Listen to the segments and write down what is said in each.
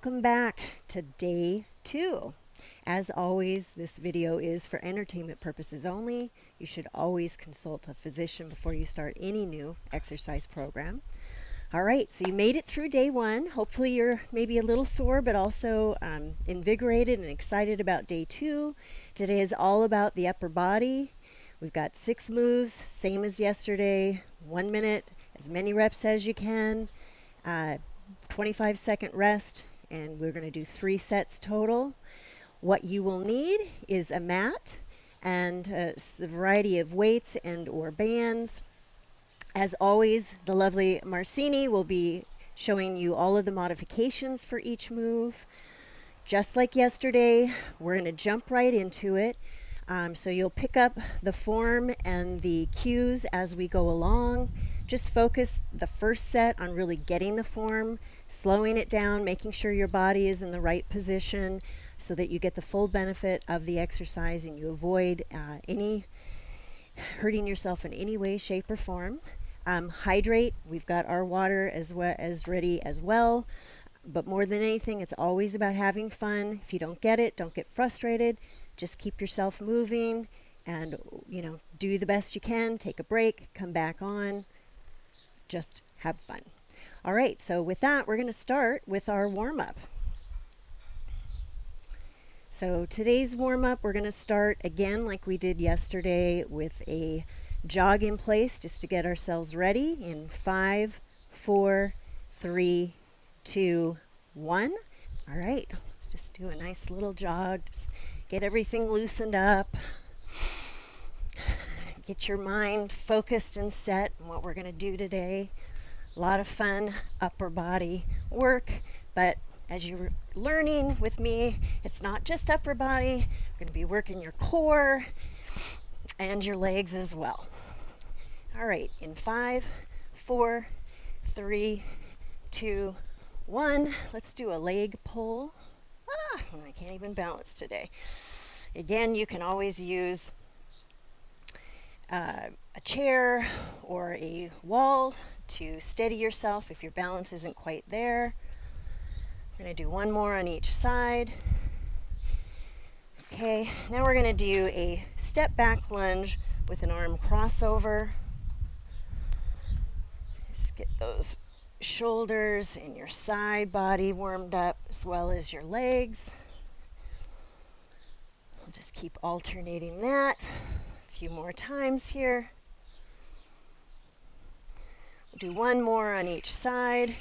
welcome back to day 2. As always, this video is for entertainment purposes only. You should always consult a physician before you start any new exercise program. All right, so you made it through day 1. Hopefully you're maybe a little sore, but also invigorated and excited about day 2. Today is all about the upper body. We've got 6 moves, same as yesterday, 1 minute, as many reps as you can, 25-second rest, and we're going to do 3 sets total. What you will need is a mat and a variety of weights and or bands. As always, the lovely Marcini will be showing you all of the modifications for each move. Just like yesterday, we're going to jump right into it. So you'll pick up the form and the cues as we go along. Just focus the first set on really getting the form, slowing it down, making sure your body is in the right position so that you get the full benefit of the exercise and you avoid any hurting yourself in any way, shape, or form. Hydrate, we've got our water as ready as well. But more than anything, it's always about having fun. If you don't get it, don't get frustrated. Just keep yourself moving and, do the best you can. Take a break, come back on. Just have fun. All right, so with that, we're going to start with our warm-up. So today's warm-up, we're going to start again like we did yesterday with a jog in place just to get ourselves ready in 5, 4, 3, 2, 1. All right, let's just do a nice little jog. Just get everything loosened up. Get your mind focused and set on what we're going to do today. A lot of fun upper body work, but as you're learning with me, it's not just upper body. We're going to be working your core and your legs as well. All right, in 5, 4, 3, 2, 1, let's do a leg pull. I can't even balance today. Again, you can always use a chair or a wall to steady yourself if your balance isn't quite there. We're going to do 1 more on each side. Okay, now we're going to do a step back lunge with an arm crossover. Just get those shoulders and your side body warmed up as well as your legs. We'll just keep alternating that a few more times here. We'll do 1 more on each side.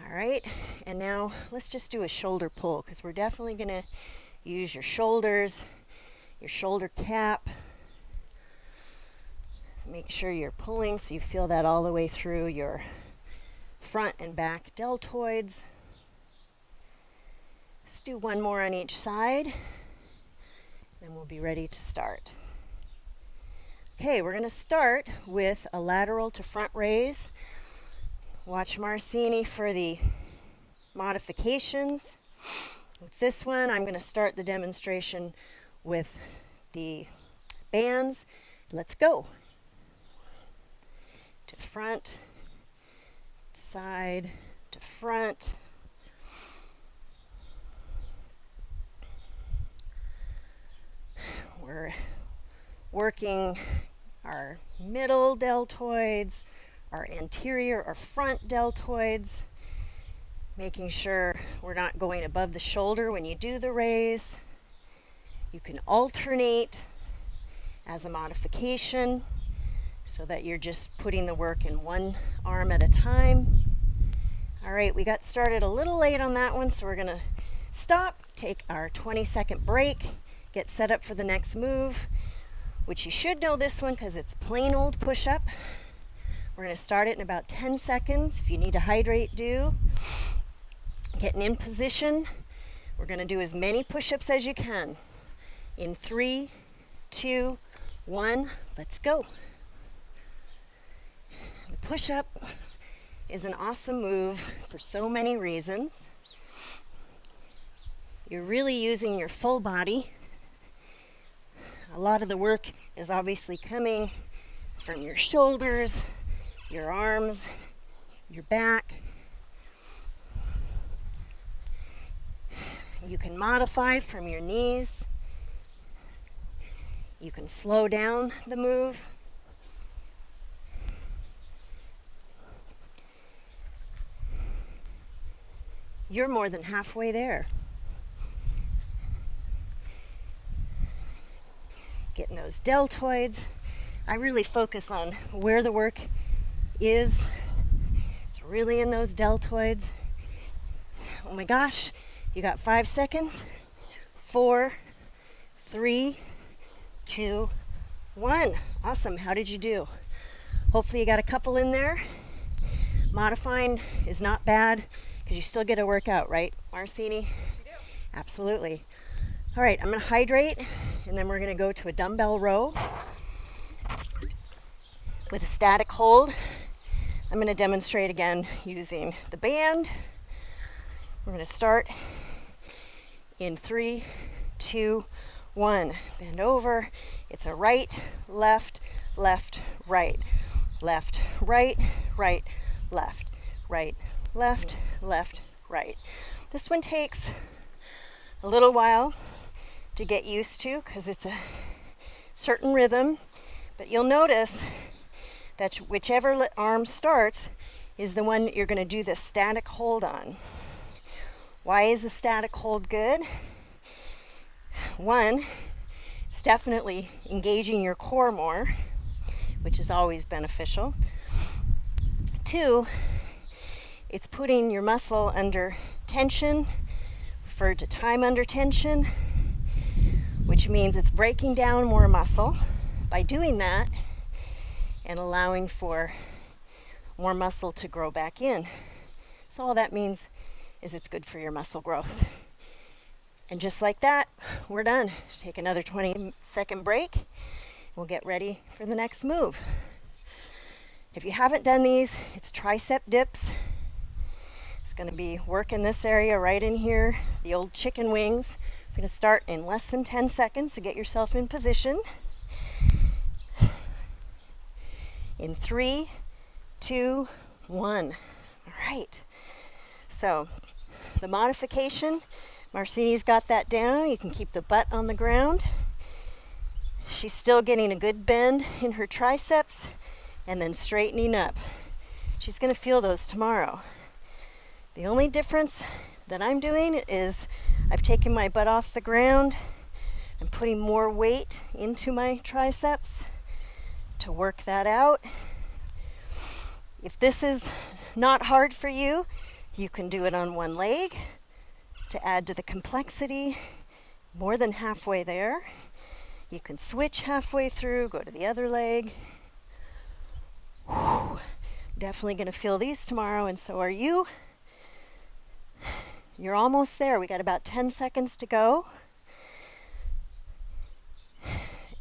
All right, and now let's just do a shoulder pull because we're definitely going to use your shoulders, your shoulder cap. Make sure you're pulling so you feel that all the way through your front and back deltoids. Let's do 1 more on each side, then we'll be ready to start. Okay, we're going to start with a lateral to front raise. Watch Marcini for the modifications. With this one, I'm going to start the demonstration with the bands. Let's go. To front, side, to front. We're working our middle deltoids, our anterior or front deltoids, making sure we're not going above the shoulder when you do the raise. You can alternate as a modification so that you're just putting the work in one arm at a time. All right, we got started a little late on that one, so we're going to stop, take our 20-second break, get set up for the next move, which you should know this one because it's plain old push-up. We're going to start it in about 10 seconds. If you need to hydrate, do. Getting in position. We're going to do as many push-ups as you can. In 3, 2, 1, let's go. The push-up is an awesome move for so many reasons. You're really using your full body. A lot of the work is obviously coming from your shoulders, your arms, your back. You can modify from your knees. You can slow down the move. You're more than halfway there. Getting those deltoids. I really focus on where the work is. It's really in those deltoids. Oh my gosh, you got 5 seconds. 4, 3, 2, 1. Awesome. How did you do? Hopefully you got a couple in there. Modifying is not bad because you still get a workout, right, Marcini? Yes, you do. Absolutely. All right, I'm going to hydrate, and then we're going to go to a dumbbell row with a static hold. I'm going to demonstrate again using the band. We're going to start in 3, 2, 1. Bend over. It's a right, left, left, right. Left, right, right, left, right, left, left, right. This one takes a little while to get used to because it's a certain rhythm, but you'll notice that whichever arm starts is the one you're going to do the static hold on. Why is the static hold good? One, it's definitely engaging your core more, which is always beneficial. 2, it's putting your muscle under tension, referred to time under tension, which means it's breaking down more muscle by doing that and allowing for more muscle to grow back in. So all that means is it's good for your muscle growth. And just like that, we're done. Take another 20-second break. We'll get ready for the next move. If you haven't done these, it's tricep dips. It's going to be working this area right in here, the old chicken wings. We're going to start in less than 10 seconds to get yourself in position. In 3, 2, 1. All right. So the modification, Marcini's got that down. You can keep the butt on the ground. She's still getting a good bend in her triceps and then straightening up. She's going to feel those tomorrow. The only difference that I'm doing is I've taken my butt off the ground. I'm putting more weight into my triceps to work that out. If this is not hard for you, you can do it on one leg to add to the complexity. More than halfway there. You can switch halfway through, go to the other leg. Whew. Definitely going to feel these tomorrow, and so are you. You're almost there. We got about 10 seconds to go.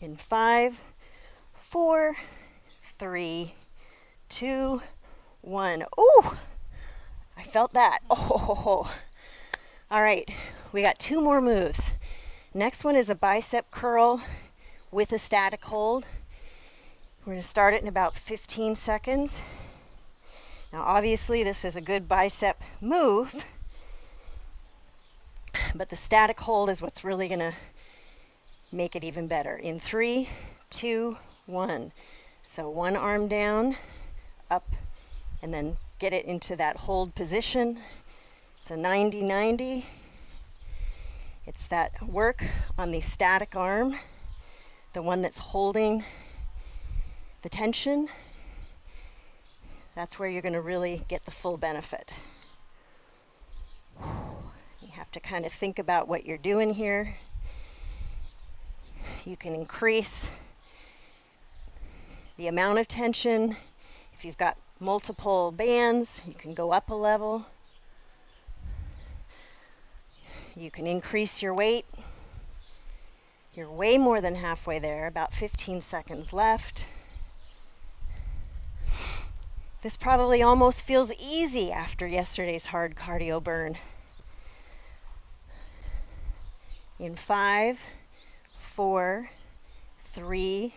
In 5, 4, 3, 2, 1. Ooh! I felt that. Oh! All right, we got 2 more moves. Next one is a bicep curl with a static hold. We're going to start it in about 15 seconds. Now, obviously, this is a good bicep move, but the static hold is what's really going to make it even better. In 3, 2, 1. So one arm down, up, and then get it into that hold position. It's a 90-90. It's that work on the static arm, the one that's holding the tension. That's where you're going to really get the full benefit. You have to kind of think about what you're doing here. You can increase the amount of tension. If you've got multiple bands, you can go up a level. You can increase your weight. You're way more than halfway there, about 15 seconds left. This probably almost feels easy after yesterday's hard cardio burn. In 5, 4, 3,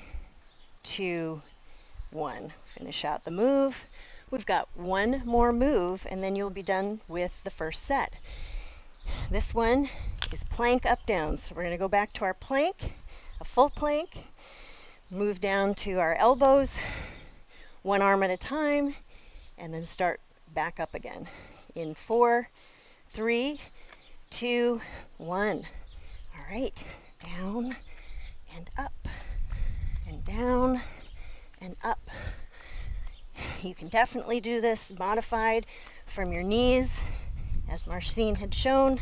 2, 1. Finish out the move. We've got one more move and then you'll be done with the first set. This one is plank up down. So we're going to go back to our plank, a full plank, move down to our elbows, one arm at a time, and then start back up again. In 4, 3, 2, 1. All right, down and up, and down and up. You can definitely do this modified from your knees. As Marcine had shown,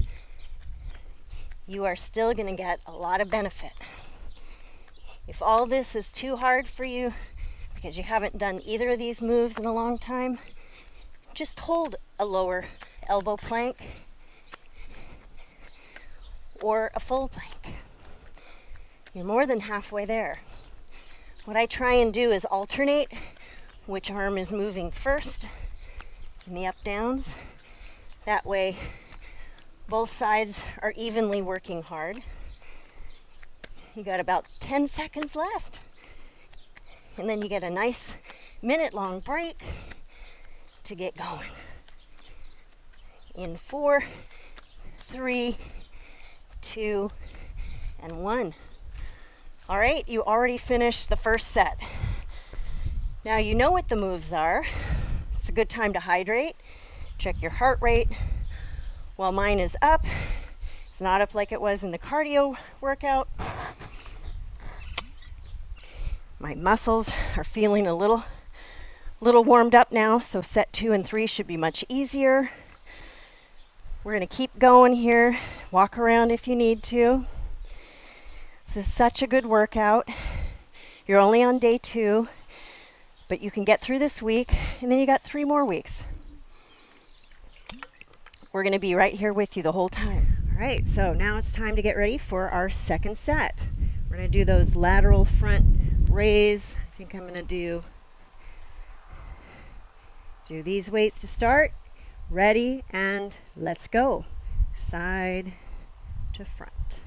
you are still going to get a lot of benefit. If all this is too hard for you because you haven't done either of these moves in a long time, just hold a lower elbow plank or a full plank. You're more than halfway there. What I try and do is alternate which arm is moving first in the up downs. That way both sides are evenly working hard. You got about 10 seconds left. And then you get a nice minute-long break to get going. In 4, 3, 2, and 1. All right, you already finished the first set. Now you know what the moves are. It's a good time to hydrate. Check your heart rate. While mine is up, it's not up like it was in the cardio workout. My muscles are feeling a little warmed up now, so set 2 and 3 should be much easier. We're going to keep going here. Walk around if you need to. This is such a good workout. You're only on day 2, but you can get through this week, and then you got 3 more weeks. We're going to be right here with you the whole time. All right, so now it's time to get ready for our second set. We're going to do those lateral front raise. I think I'm going to do these weights to start. Ready, and let's go. Side to front.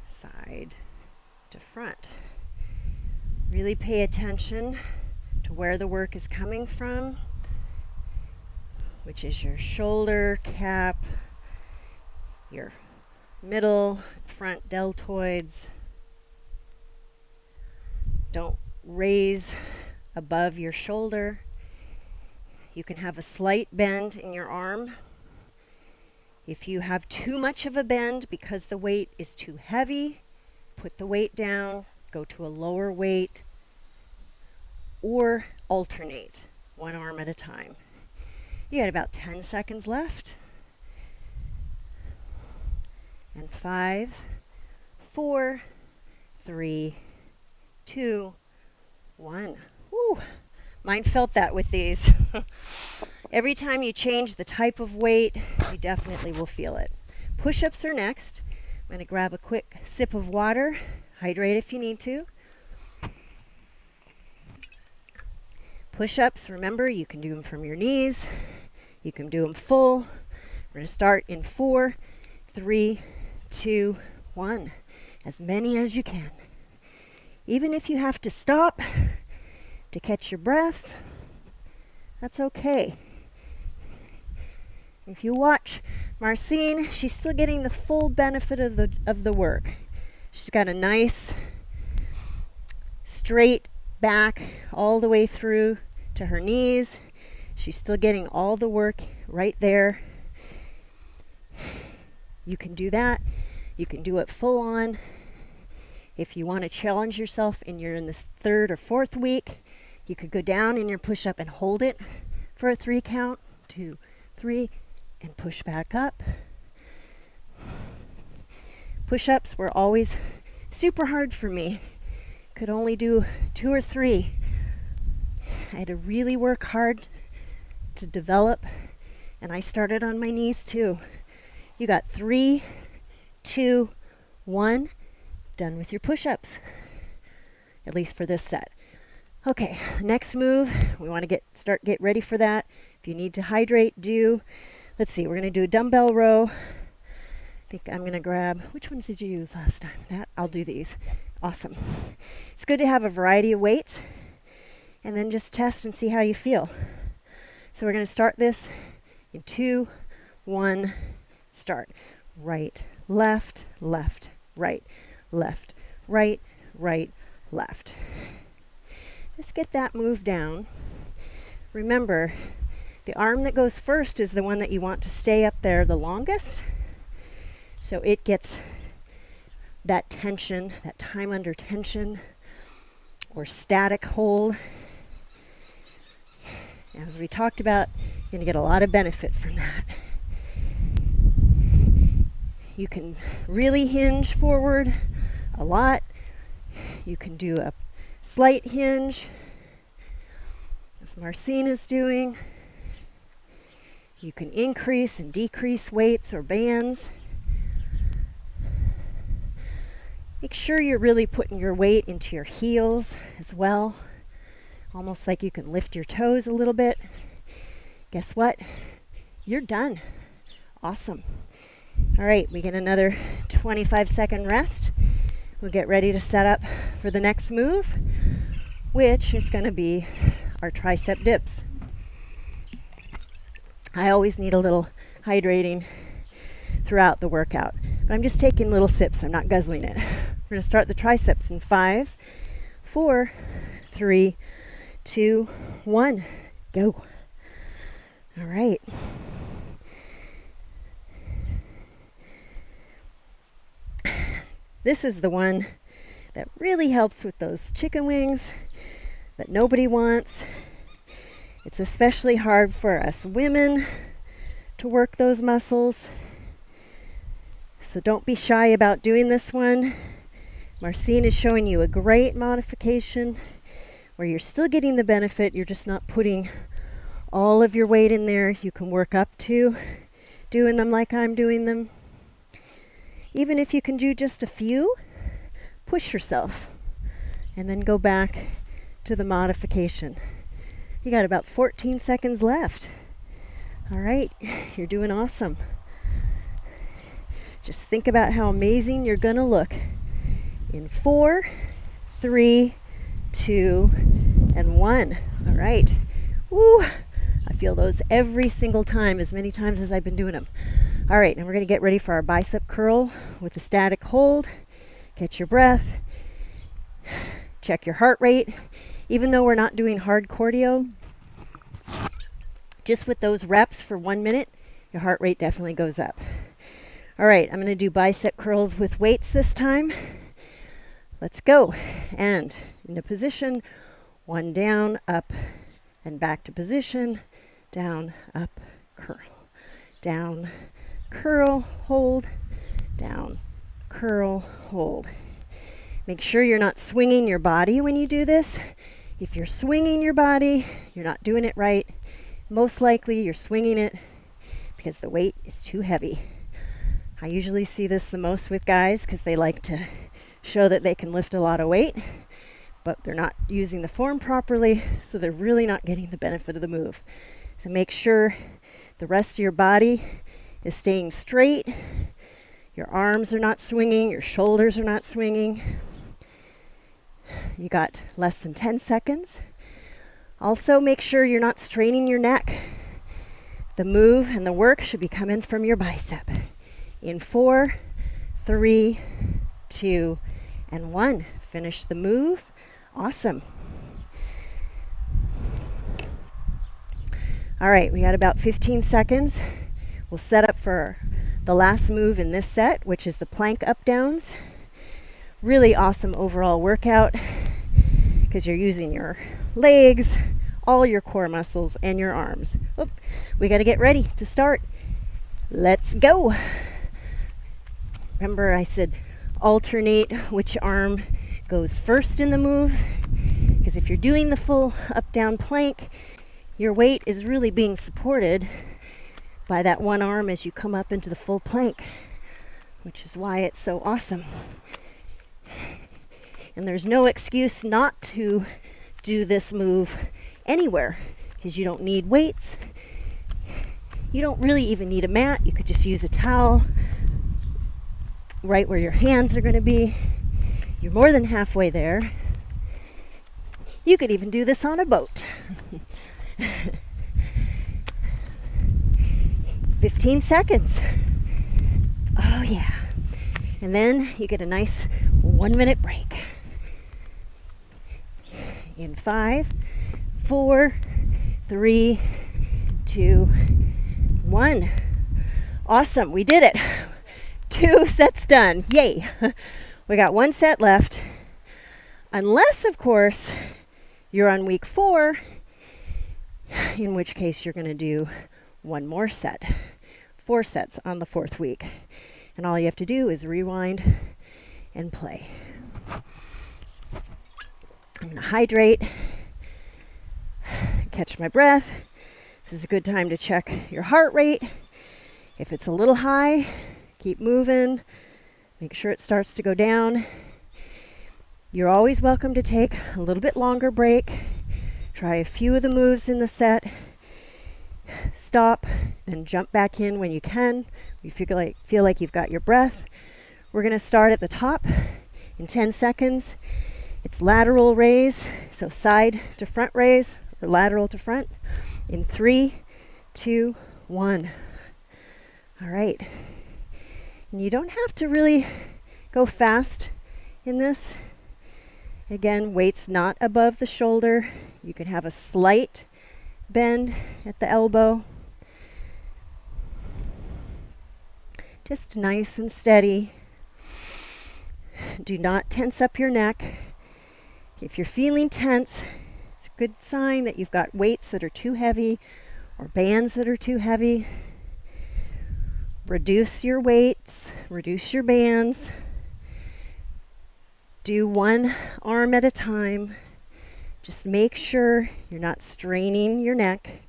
Side to front. Really pay attention to where the work is coming from, which is your shoulder cap, your middle, front deltoids. Don't raise above your shoulder. You can have a slight bend in your arm. If you have too much of a bend because the weight is too heavy, put the weight down, go to a lower weight, or alternate one arm at a time. You got about 10 seconds left. And 5, 4, 3, 2, 1. Woo! Mine felt that with these. Every time you change the type of weight, you definitely will feel it. Push-ups are next. I'm going to grab a quick sip of water. Hydrate if you need to. Push-ups, remember, you can do them from your knees. You can do them full. We're going to start in 4, 3, 2, 1. As many as you can. Even if you have to stop to catch your breath, that's okay. If you watch Marcine, she's still getting the full benefit of the work. She's got a nice straight back all the way through to her knees. She's still getting all the work right there. You can do that. You can do it full on. If you want to challenge yourself and you're in this 3rd or 4th week, you could go down in your push-up and hold it for a 3 count, 2, 3, and push back up. Push-ups were always super hard for me. Could only do 2 or 3. I had to really work hard to develop, and I started on my knees too. You got 3, 2, 1, done with your push-ups, at least for this set. Okay, next move, we want to get ready for that. If you need to hydrate, do. Let's see, we're going to do a dumbbell row. I think I'm going to grab, which ones did you use last time? I'll do these. Awesome. It's good to have a variety of weights. and then just test and see how you feel. So we're going to start this in 2, 1, start. Right, left, left, right, left, right, right, left. Just get that move down. Remember, the arm that goes first is the one that you want to stay up there the longest. So it gets that tension, that time under tension or static hold. As we talked about, you're going to get a lot of benefit from that. You can really hinge forward a lot. You can do a slight hinge, as Marcine is doing. You can increase and decrease weights or bands. Make sure you're really putting your weight into your heels as well. Almost like you can lift your toes a little bit. Guess what? You're done. Awesome. All right, we get another 25-second rest. We'll get ready to set up for the next move, which is going to be our tricep dips. I always need a little hydrating throughout the workout, but I'm just taking little sips. I'm not guzzling it. We're going to start the triceps in 5, 4, 3, 2, 1. Go. All right. This is the one that really helps with those chicken wings that nobody wants. It's especially hard for us women to work those muscles. So don't be shy about doing this one. Marcine is showing you a great modification where you're still getting the benefit. You're just not putting all of your weight in there. You can work up to doing them like I'm doing them. Even if you can do just a few, push yourself and then go back to the modification. You got about 14 seconds left. All right, you're doing awesome. Just think about how amazing you're gonna look in 4, 3, 2, and 1. All right. Woo! I feel those every single time, as many times as I've been doing them. All right, and we're going to get ready for our bicep curl with a static hold. Catch your breath. Check your heart rate. Even though we're not doing hard cardio, just with those reps for 1 minute, your heart rate definitely goes up. All right, I'm going to do bicep curls with weights this time. Let's go. And into position, 1 down, up, and back to position, down, up, curl, down, curl, hold, down, curl, hold. Make sure you're not swinging your body when you do this. If you're swinging your body, you're not doing it right. Most likely you're swinging it because the weight is too heavy. I usually see this the most with guys because they like to show that they can lift a lot of weight, but they're not using the form properly, so they're really not getting the benefit of the move. So make sure the rest of your body is staying straight. Your arms are not swinging, your shoulders are not swinging. You got less than 10 seconds. Also, make sure you're not straining your neck. The move and the work should be coming from your bicep. In 4, 3, 2, and 1. Finish the move. Awesome. All right, we got about 15 seconds. We'll set up for the last move in this set, which is the plank up downs. Really awesome overall workout because you're using your legs, all your core muscles, and your arms. Oop, we got to get ready to start. Let's go. Remember I said alternate which arm goes first in the move, because if you're doing the full up down plank, your weight is really being supported by that one arm as you come up into the full plank, which is why it's so awesome. And there's no excuse not to do this move anywhere, because you don't need weights. You don't really even need a mat. You could just use a towel right where your hands are going to be. You're more than halfway there. You could even do this on a boat. 15 seconds. Oh yeah. And then you get a nice 1 minute break. In 5, 4, 3, 2, 1. Awesome, we did it. 2 sets done. Yay. We got 1 set left. Unless, of course, you're on week 4, in which case you're going to do 1 more set. 4 sets on the 4th week. And all you have to do is rewind and play. I'm going to hydrate, catch my breath. This is a good time to check your heart rate. If it's a little high, keep moving. Make sure it starts to go down. You're always welcome to take a little bit longer break. Try a few of the moves in the set. Stop and jump back in when you can. You feel like you've got your breath. We're going to start at the top in 10 seconds. It's lateral raise, so side to front raise or lateral to front in 3, 2, 1. All right. And you don't have to really go fast in this. Again, weight's not above the shoulder. You can have a slight bend at the elbow. Just nice and steady. Do not tense up your neck. If you're feeling tense, it's a good sign that you've got weights that are too heavy or bands that are too heavy. Reduce your weights, reduce your bands. Do 1 arm at a time. Just make sure you're not straining your neck.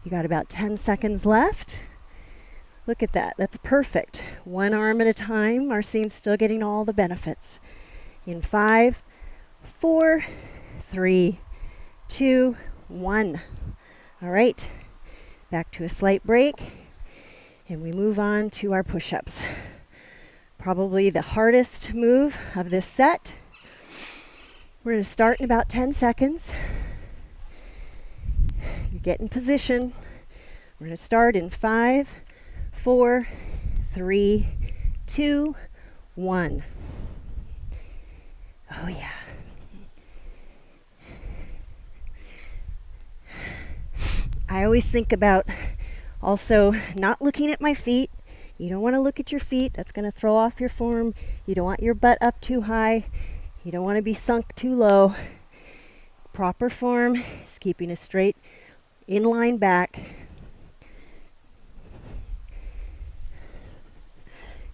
You got about 10 seconds left. Look at that. That's perfect. 1 arm at a time. Marcine's still getting all the benefits. In 5, 4, 3, 2, 1. All right. Back to a slight break. And we move on to our push-ups. Probably the hardest move of this set. We're going to start in about 10 seconds. You get in position. We're going to start in 5, 4, 3, 2, 1. Oh yeah. I always think about also not looking at my feet. You don't want to look at your feet. That's going to throw off your form. You don't want your butt up too high. You don't want to be sunk too low. Proper form is keeping a straight inline back.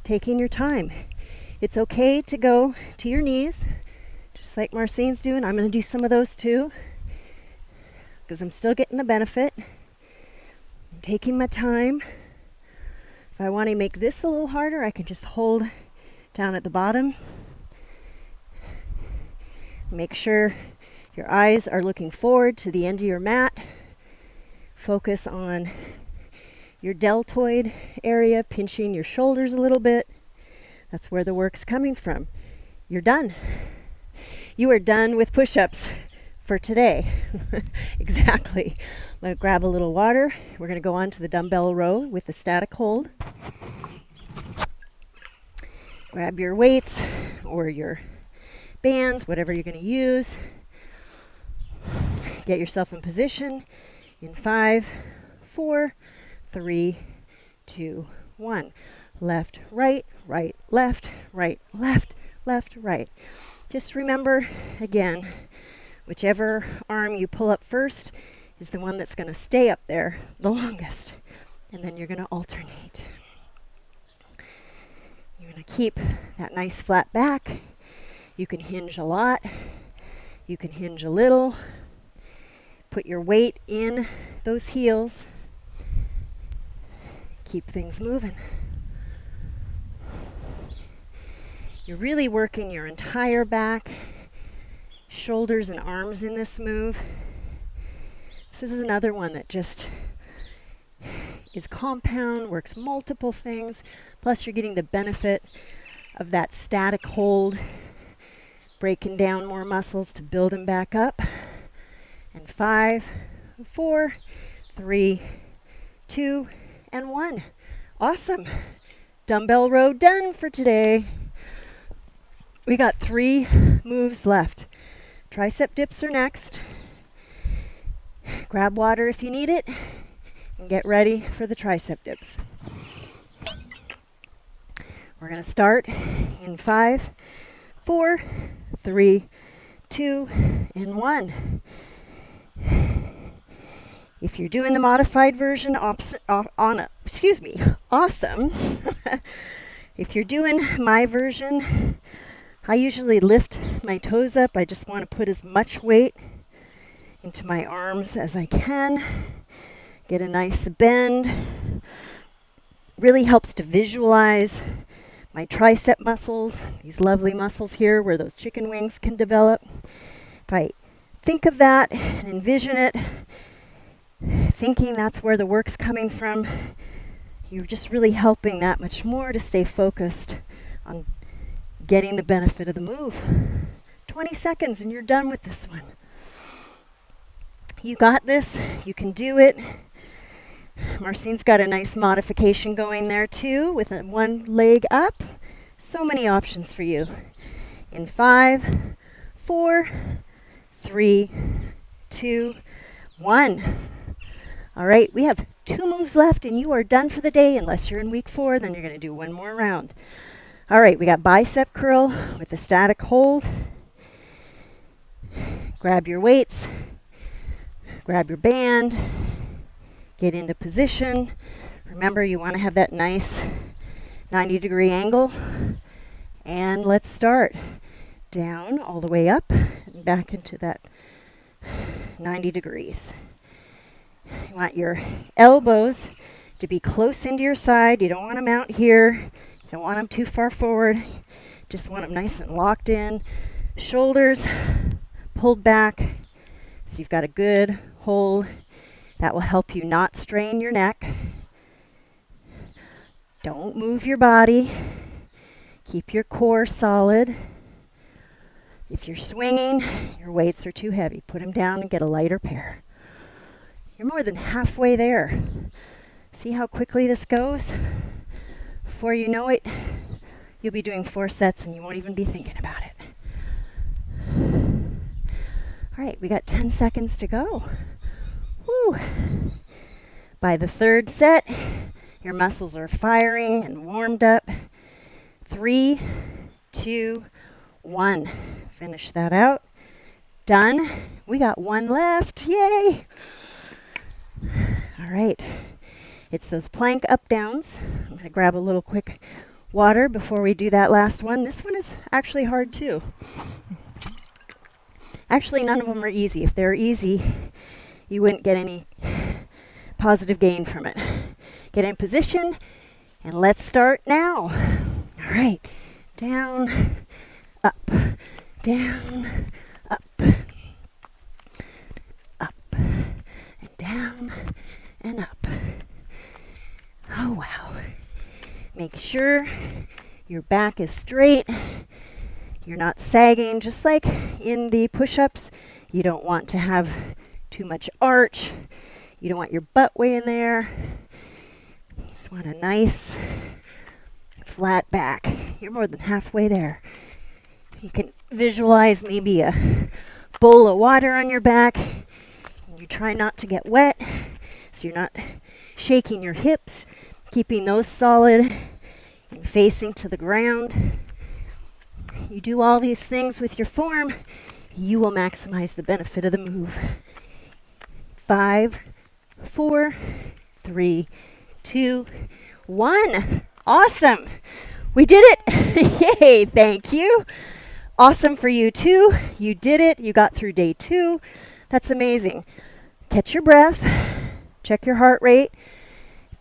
Taking your time. It's okay to go to your knees, just like Marcine's doing. I'm going to do some of those too, because I'm still getting the benefit. I'm taking my time. If I want to make this a little harder, I can just hold down at the bottom. Make sure your eyes are looking forward to the end of your mat. Focus on your deltoid area, pinching your shoulders a little bit. That's where the work's coming from. You're done. You are done with push-ups for today. Exactly. I'm going to grab a little water. We're going to go on to the dumbbell row with the static hold. Grab your weights or your bands, whatever you're going to use. Get yourself in position in 5, 4, 3, 2, 1. Left, right, right, left, right, left, left, right. Just remember, again, whichever arm you pull up first is the one that's going to stay up there the longest. And then you're going to alternate. You're going to keep that nice flat back. You can hinge a lot. You can hinge a little. Put your weight in those heels. Keep things moving. You're really working your entire back, shoulders and arms in this move. This is another one that just is compound, works multiple things, plus you're getting the benefit of that static hold, breaking down more muscles to build them back up. And 5, 4, 3, 2, and 1. Awesome. Dumbbell row done for today. We got 3 moves left. Tricep dips are next. Grab water if you need it, and get ready for the tricep dips. We're going to start in 5, 4, 3, 2, and 1. If you're doing the modified version, awesome. If you're doing my version, I usually lift my toes up. I just want to put as much weight into my arms as I can. Get a nice bend. Really helps to visualize my tricep muscles, these lovely muscles here where those chicken wings can develop. If I think of that and envision it, thinking that's where the work's coming from, you're just really helping that much more to stay focused on getting the benefit of the move. 20 seconds and you're done with this one. You got this. You can do it. Marcine's got a nice modification going there too with one leg up. So many options for you. In 5, 4, 3, 2, 1. All right, we have 2 moves left and you are done for the day unless you're in week 4, then you're going to do one more round. All right, we got bicep curl with a static hold. Grab your weights, grab your band, get into position. Remember, you want to have that nice 90-degree angle. And let's start. Down all the way up and back into that 90 degrees. You want your elbows to be close into your side. You don't want them out here. You don't want them too far forward. Just want them nice and locked in. Shoulders pulled back so you've got a good hold. That will help you not strain your neck. Don't move your body. Keep your core solid. If you're swinging, your weights are too heavy. Put them down and get a lighter pair. You're more than halfway there. See how quickly this goes? Before you know it, you'll be doing 4 sets and you won't even be thinking about it. All right, we got 10 seconds to go. Woo! By the 3rd set, your muscles are firing and warmed up. 3, 2, 1. Finish that out. Done. We got 1 left. Yay! All right. It's those plank up downs. I'm going to grab a little quick water before we do that last one. This one is actually hard too. Actually, none of them are easy. If they were easy, you wouldn't get any positive gain from it. Get in position and let's start now. All right. Down, up, down, up, up, and down, and up. Oh, wow. Make sure your back is straight. You're not sagging, just like in the push-ups. You don't want to have too much arch. You don't want your butt way in there. You just want a nice flat back. You're more than halfway there. You can visualize maybe a bowl of water on your back. You try not to get wet, so you're not shaking your hips, keeping those solid and facing to the ground. You do all these things with your form, you will maximize the benefit of the move. 5, 4, 3, 2, 1. Awesome. We did it. Yay, thank you. Awesome for you too. You did it. You got through day 2. That's amazing. Catch your breath. Check your heart rate.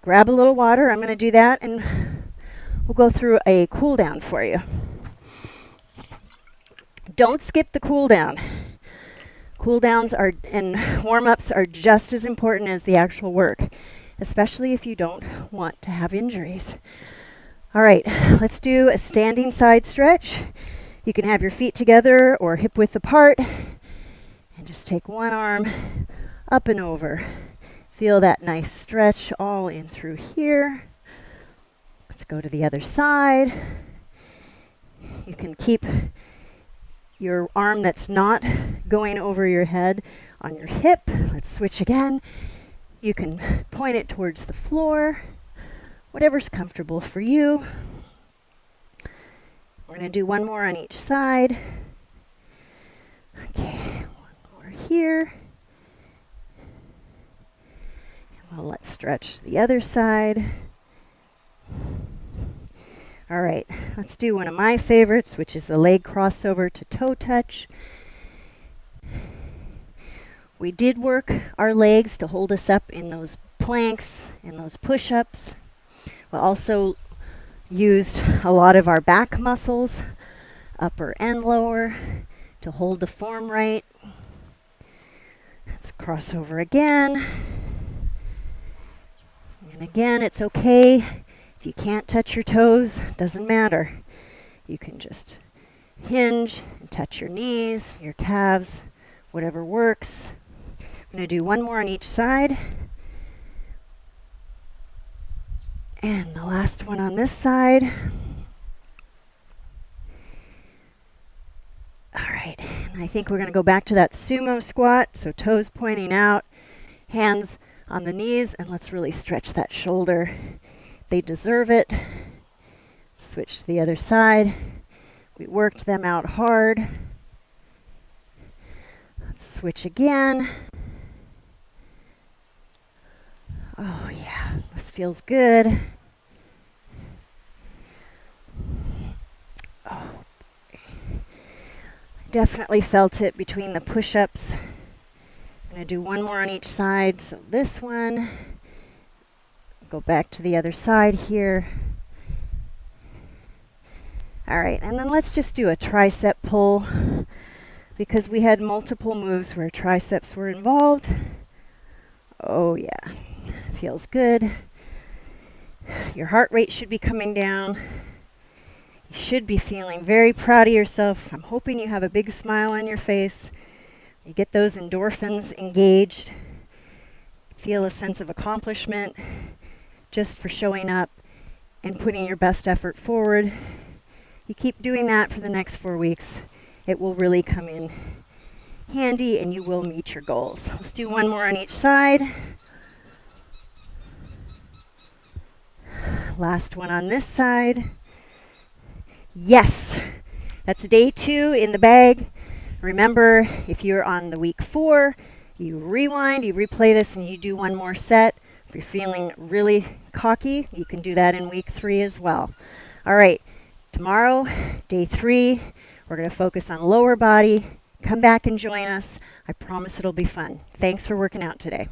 Grab a little water. I'm going to do that and we'll go through a cool down for you. Don't skip the cool down. Cool downs are and warm-ups are just as important as the actual work, especially if you don't want to have injuries. All right, let's do a standing side stretch. You can have your feet together or hip width apart and just take one arm up and over. Feel that nice stretch all in through here. Let's go to the other side. You can keep your arm that's not going over your head on your hip. Let's switch again. You can point it towards the floor, whatever's comfortable for you. We're going to do one more on each side. Okay, one more here. And well, let's stretch the other side. All right, let's do one of my favorites, which is the leg crossover to toe touch. We did work our legs to hold us up in those planks and those push-ups. We also used a lot of our back muscles, upper and lower, to hold the form right. Let's cross over again. And again, it's okay if you can't touch your toes, doesn't matter. You can just hinge and touch your knees, your calves, whatever works. I'm going to do one more on each side. And the last one on this side. All right, and I think we're going to go back to that sumo squat. So toes pointing out, hands on the knees, and let's really stretch that shoulder. They deserve it. Switch to the other side. We worked them out hard. Let's switch again. Oh yeah, this feels good. Oh, definitely felt it between the push-ups. I'm going to do one more on each side. So this one, go back to the other side here. All right, and then let's just do a tricep pull because we had multiple moves where triceps were involved. Oh yeah, feels good. Your heart rate should be coming down. You should be feeling very proud of yourself. I'm hoping you have a big smile on your face. You get those endorphins engaged. Feel a sense of accomplishment just for showing up and putting your best effort forward. You keep doing that for the next 4 weeks. It will really come in handy and you will meet your goals. Let's do one more on each side. Last one on this side. Yes, that's day 2 in the bag. Remember, if you're on the week 4, you rewind, you replay this, and you do one more set. If you're feeling really cocky, you can do that in week 3 as well. All right, tomorrow, day 3, we're going to focus on lower body. Come back and join us. I promise it'll be fun. Thanks for working out today.